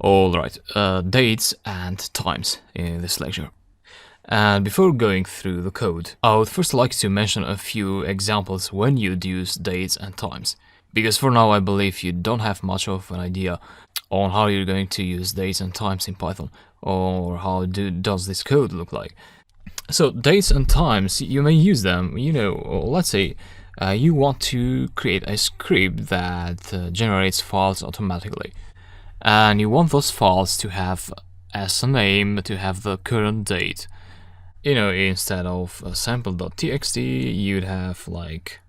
Alright, dates and times in this lecture. And before going through the code, I would first like to mention a few examples when you'd use dates and times. Because for now I believe you don't have much of an idea on how you're going to use dates and times in Python, or how does this code look like. So dates and times, you may use them, let's say you want to create a script that generates files automatically. And you want those files to have as a name, to have the current date. Instead of sample.txt, you'd have like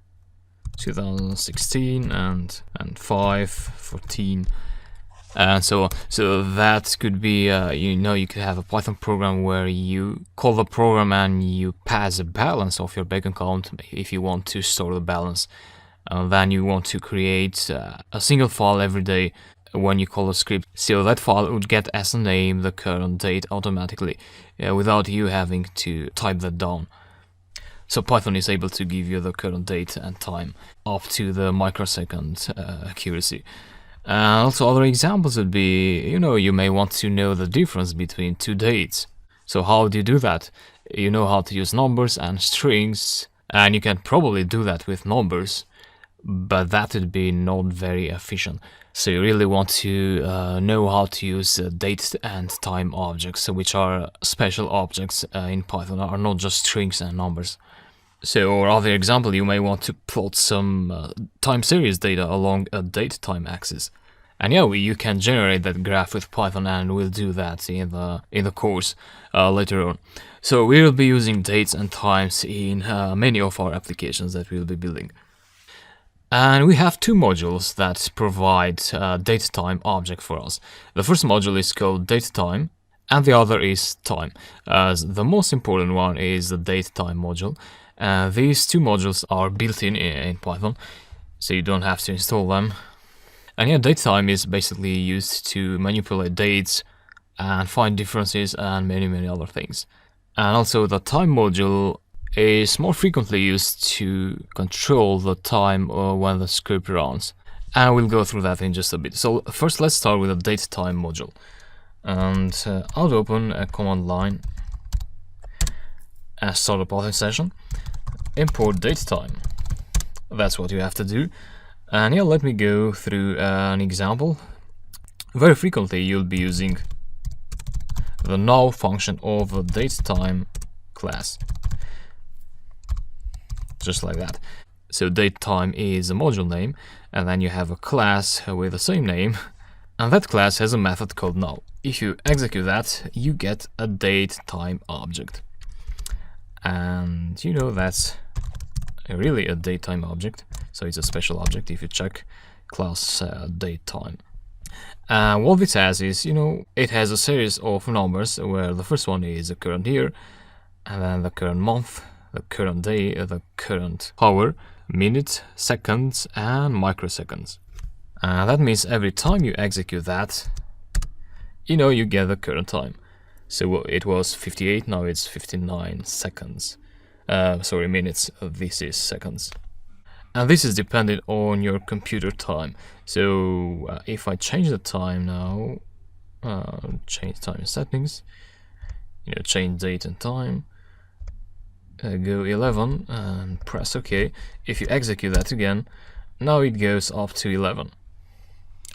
2016 and 514 and so on. So that could be, you could have a Python program where you call the program and you pass a balance of your bank account if you want to store the balance. Then you want to create a single file every day when you call a script, so that file would get as a name the current date automatically, without you having to type that down. So Python is able to give you the current date and time up to the microsecond accuracy. Also other examples would be, you may want to know the difference between two dates. So how do you do that? You know how to use numbers and strings, and you can probably do that with numbers, but that would be not very efficient. So you really want to know how to use date and time objects, which are special objects in Python, are not just strings and numbers. So, or other example, you may want to plot some time series data along a date time axis. And yeah, you can generate that graph with Python, and we'll do that in the course later on. So we will be using dates and times in many of our applications that we'll be building. And we have two modules that provide datetime object for us. The first module is called datetime, and the other is time. The most important one is the datetime module. These two modules are built in Python, so you don't have to install them. And yeah, datetime is basically used to manipulate dates and find differences and many other things. And also the time module is more frequently used to control the time when the script runs. And we'll go through that in just a bit. So first let's start with the datetime module. And I'll open a command line and start a Python session. Import datetime. That's what you have to do. And yeah, let me go through an example. Very frequently you'll be using the now function of the datetime class. Just like that. So datetime is a module name, and then you have a class with the same name, and that class has a method called now. If you execute that, you get a datetime object. And that's really a datetime object, so it's a special object if you check class datetime. What this has is, it has a series of numbers where the first one is the current year, and then the current month, the current day, the current hour, minute, seconds, and microseconds. That means every time you execute that, you get the current time. So it was 58, now it's 59 seconds. Sorry, minutes, this is seconds. And this is dependent on your computer time. So if I change the time now, change time settings, change date and time, go 11 and press OK. If you execute that again, now it goes up to 11.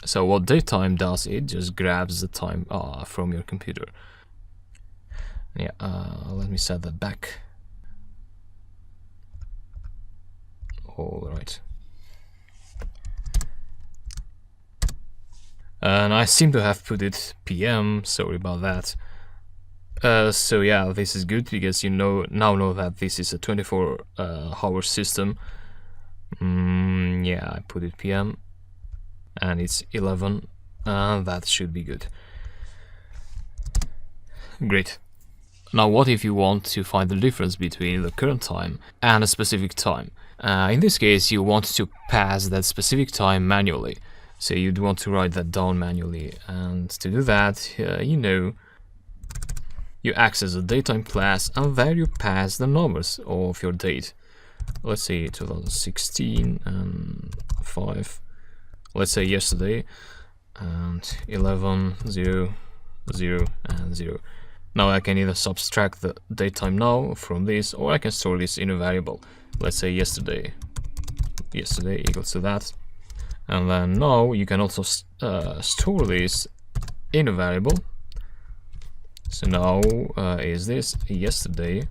So what datetime does, it just grabs the time from your computer. Yeah, let me set that back. Alright. And I seem to have put it PM, sorry about that. So yeah, this is good because you now know that this is a 24-hour system. Yeah, I put it PM, and it's 11, and that should be good. Great. Now what if you want to find the difference between the current time and a specific time? In this case, you want to pass that specific time manually. So you'd want to write that down manually, and to do that, you access the datetime class, and there you pass the numbers of your date. Let's say 2016 and 5. Let's say yesterday, and 11, 0, 0, and 0. Now I can either subtract the datetime now from this, or I can store this in a variable. Let's say yesterday equals to that. And then now you can also store this in a variable. So now is this yesterday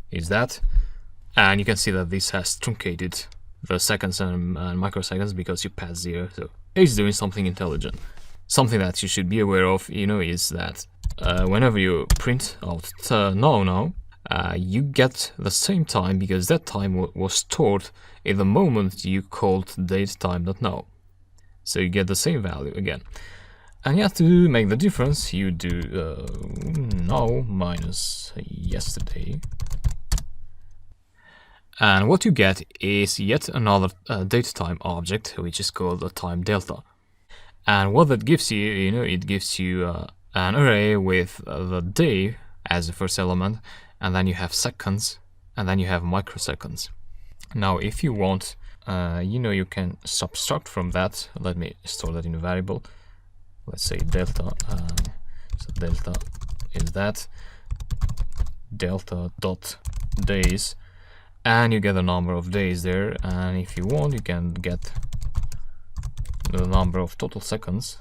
is that, and you can see that this has truncated the seconds and microseconds because you pass 0. So it's doing something intelligent. Something that you should be aware of, is that whenever you print out now, you get the same time because that time was stored in the moment you called datetime.now. So you get the same value again. And yeah, to make the difference, you do now minus yesterday. And what you get is yet another datetime object, which is called a time delta. And what that gives you, it gives you an array with the day as the first element, and then you have seconds, and then you have microseconds. Now, if you want, you can subtract from that. Let me store that in a variable. Let's say delta. So delta is that delta dot days, and you get the number of days there. And if you want, you can get the number of total seconds.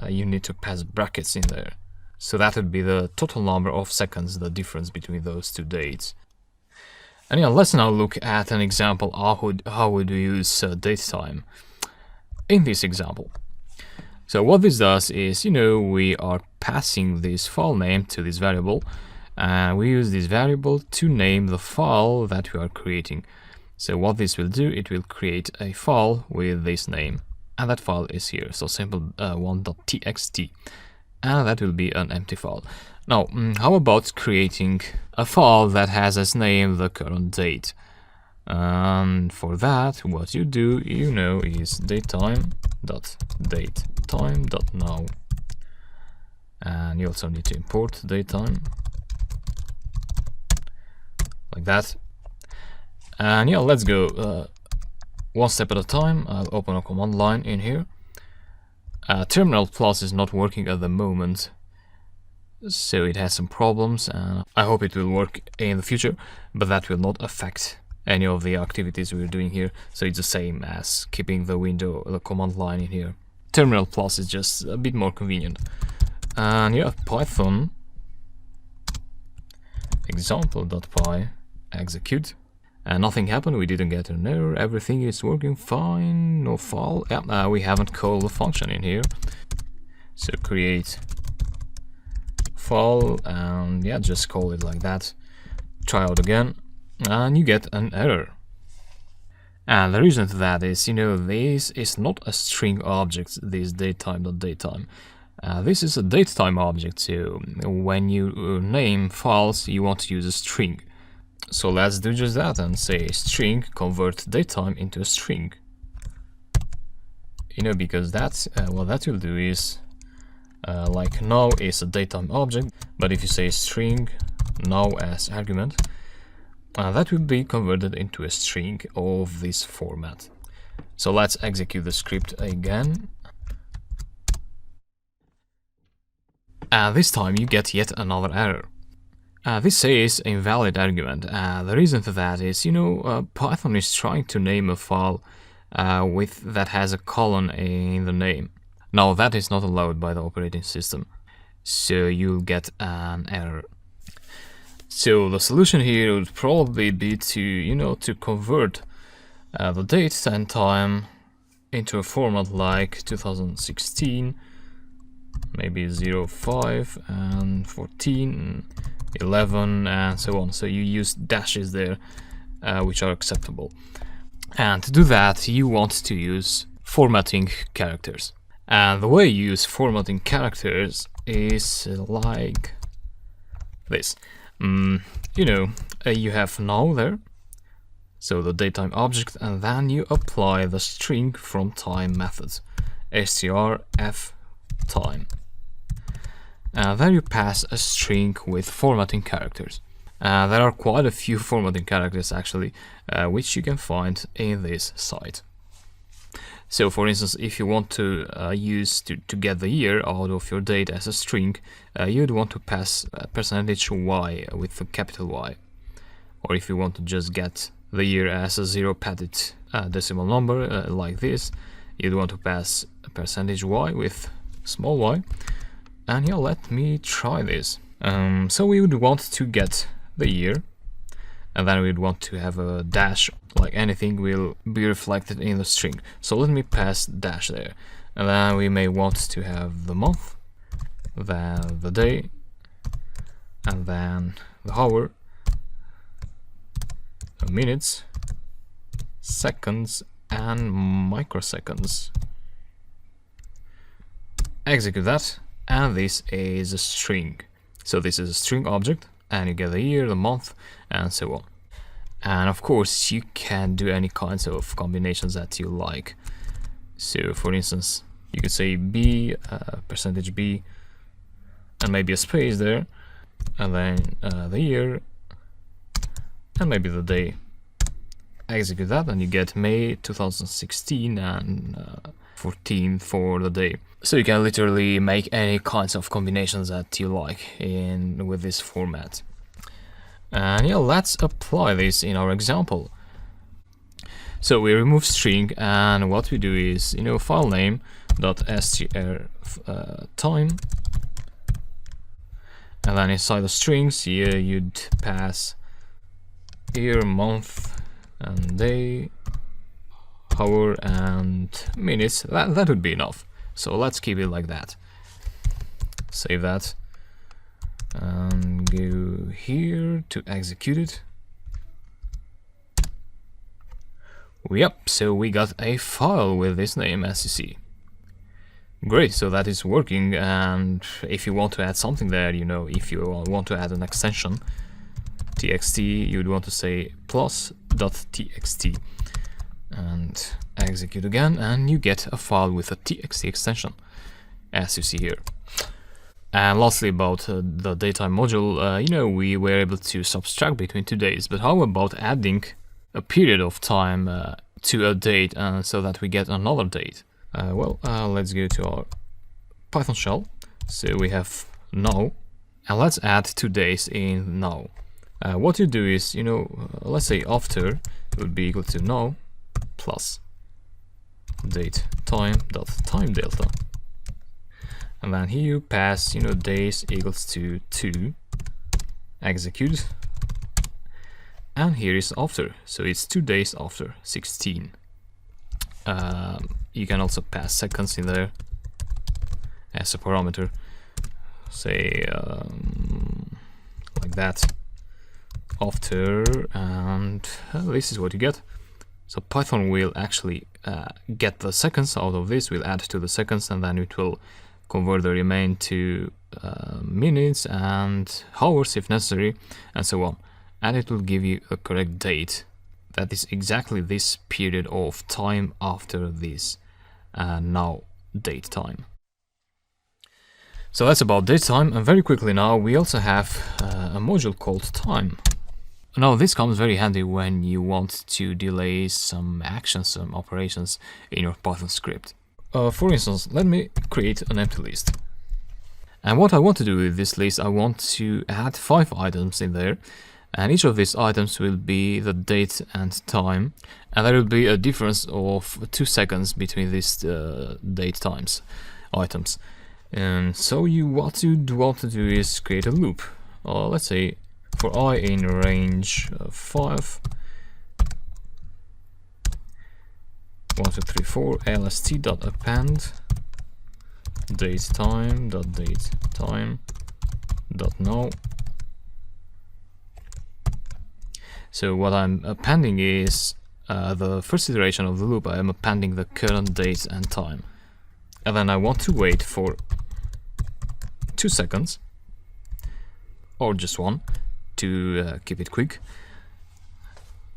You need to pass brackets in there. So that would be the total number of seconds, the difference between those two dates. And yeah, let's now look at an example how would we use datetime in this example. So what this does is, we are passing this file name to this variable, and we use this variable to name the file that we are creating. So what this will do, it will create a file with this name, and that file is here. So simple one.txt, and that will be an empty file. Now, how about creating a file that has as name the current date? And for that, what you do, is datetime.datetime.now, and you also need to import datetime like that. And yeah, let's go one step at a time. I'll open a command line in here. Terminal Plus is not working at the moment, so it has some problems, and I hope it will work in the future, but that will not affect any of the activities we're doing here. So it's the same as keeping the command line in here. Terminal Plus is just a bit more convenient. And yeah, Python example.py execute, and nothing happened. We didn't get an error. Everything is working fine. No file. Yeah, we haven't called the function in here. So create file, and yeah, just call it like that. Try out again, and you get an error. And the reason for that is, this is not a string object, this datetime.datetime. This is a datetime object, so when you name files, you want to use a string. So let's do just that and say string convert datetime into a string. Because that's what that will do is like now is a datetime object, but if you say string now as argument, that will be converted into a string of this format. So let's execute the script again. And this time you get yet another error. This says invalid argument. The reason for that is, Python is trying to name a file that has a colon in the name. Now that is not allowed by the operating system, so you'll get an error. So the solution here would probably be to, to convert the date and time into a format like 2016, maybe 05 and 14, 11, and so on. So you use dashes there, which are acceptable. And to do that, you want to use formatting characters. And the way you use formatting characters is like this. You have now there, so the datetime object, and then you apply the string from time methods, strf time. Then you pass a string with formatting characters. There are quite a few formatting characters actually, which you can find in this site. So for instance, if you want to use to get the year out of your date as a string, you'd want to pass %y with a capital Y. Or if you want to just get the year as a zero padded decimal number like this, you'd want to pass a %y with small y. And yeah, let me try this. So we would want to get the year, and then we'd want to have a dash, like anything will be reflected in the string. So let me pass dash there. And then we may want to have the month, then the day, and then the hour, the minutes, seconds, and microseconds. Execute that, and this is a string. So this is a string object, and you get the year, the month, and so on. And of course, you can do any kinds of combinations that you like. So for instance, you could say b, %b, and maybe a space there, and then the year, and maybe the day. Execute that, and you get May 2016 and 14 for the day. So you can literally make any kinds of combinations that you like with this format. And yeah, let's apply this in our example. So we remove string, and what we do is, file name .str time, and then inside the strings here you'd pass year, month, and day, hour, and minutes. That would be enough. So let's keep it like that. Save that and go here to execute it. Yep, so we got a file with this name, as you see. Great, so that is working. And if you want to add something there, if you want to add an extension, txt, you'd want to say plus.txt and execute again, and you get a file with a txt extension, as you see here. And lastly, about the datetime module, we were able to subtract between 2 days, but how about adding a period of time to a date, so that we get another date? Let's go to our Python shell. So we have now, and let's add 2 days in now. What you do is, let's say after would be equal to now plus date time dot time delta, and then here you pass days equals to 2, execute, and here is after, so it's 2 days after 16. You can also pass seconds in there as a parameter, say like that, after, and this is what you get. So Python will actually get the seconds out of this, will add to the seconds, and then it will convert the remain to minutes and hours if necessary, and so on. And it will give you a correct date. That is exactly this period of time after this now date time. So that's about date time. And very quickly now, we also have a module called time. Now this comes very handy when you want to delay some actions, some operations in your Python script. For instance, let me create an empty list. And what I want to do with this list, I want to add 5 items in there. And each of these items will be the date and time. And there will be a difference of 2 seconds between these date items. And so what you want to do is create a loop. Let's say for I in range 5, 1, 2, 3, 4, lst.append date time dot now. So what I'm appending is the first iteration of the loop. I am appending the current date and time, and then I want to wait for 2 seconds, or just 1, to keep it quick.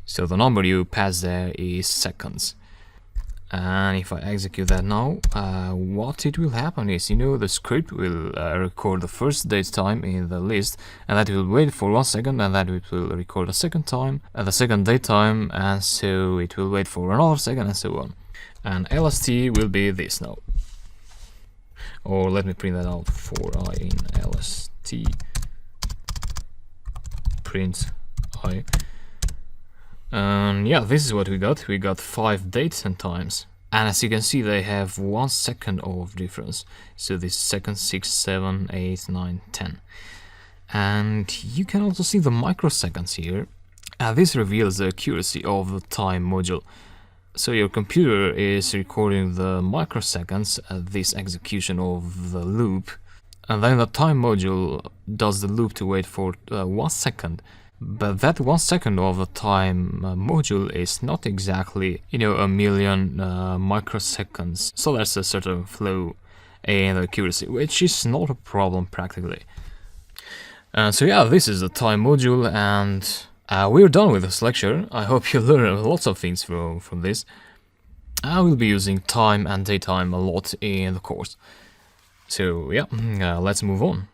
So the number you pass there is seconds. And if I execute that now, what it will happen is, the script will record the first date time in the list, and that will wait for 1 second, and that it will record the second time, and the second date time, and so it will wait for another second, and so on. and LST will be this now. Or let me print that out, for I in LST print I. And yeah, this is what we got. We got 5 dates and times. And as you can see, they have 1 second of difference. So this second, 6, 7, 8, 9, 10. And you can also see the microseconds here. This reveals the accuracy of the time module. So your computer is recording the microseconds at this execution of the loop, and then the time module does the loop to wait for 1 second. But that 1 second of the time module is not exactly, a million microseconds. So there's a certain flow in the accuracy, which is not a problem practically. So yeah, this is the time module, and we're done with this lecture. I hope you learned lots of things from this. I will be using time and datetime a lot in the course. So yeah, let's move on.